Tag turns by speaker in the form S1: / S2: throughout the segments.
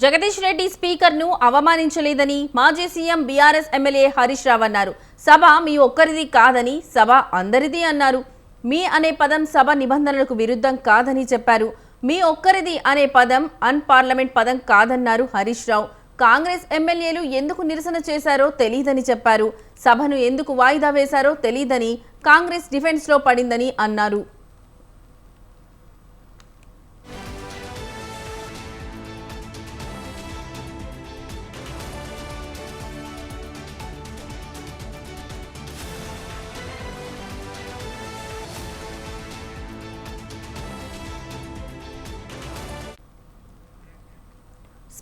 S1: జగదీష్ రెడ్డి స్పీకర్ను అవమానించలేదని మాజీ CM BRS MLA Harish Rao అన్నారు. సభ మీ ఒక్కరిది కాదని సభ అందరిది అన్నారు. మీ అనే పదం సభ నిబంధనలకు విరుద్ధం కాదని చెప్పారు. మీ ఒక్కరిది అనే పదం అన్పార్లమెంట్ పదం కాదన్నారు హరీష్ రావు. కాంగ్రెస్ ఎమ్మెల్యేలు ఎందుకు నిరసన చేశారో తెలియదని చెప్పారు. సభను ఎందుకు వాయిదా వేశారో తెలియదని, కాంగ్రెస్ డిఫెన్స్ లో పడిందని అన్నారు.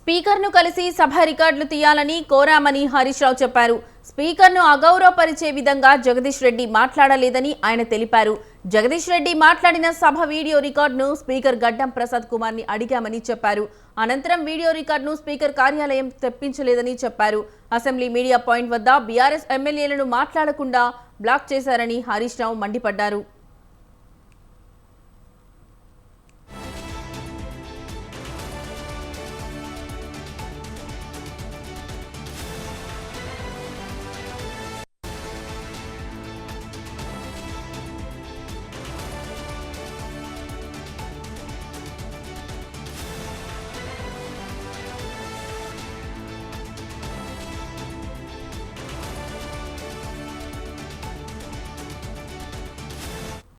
S1: స్పీకర్ను కలిసి సభ రికార్డులు తీయాలని కోరామని హరీష్ రావు చెప్పారు. స్పీకర్ను అగౌరవపరిచే విధంగా జగదీష్ రెడ్డి మాట్లాడలేదని ఆయన తెలిపారు. జగదీష్ రెడ్డి మాట్లాడిన సభ వీడియో రికార్డును స్పీకర్ గడ్డం ప్రసాద్ కుమార్ ని అడిగామని చెప్పారు. అనంతరం వీడియో రికార్డును స్పీకర్ కార్యాలయం తెప్పించలేదని చెప్పారు. అసెంబ్లీ మీడియా పాయింట్ వద్ద బీఆర్ఎస్ ఎమ్మెల్యేలను మాట్లాడకుండా బ్లాక్ చేశారని హరీష్ రావు మండిపడ్డారు.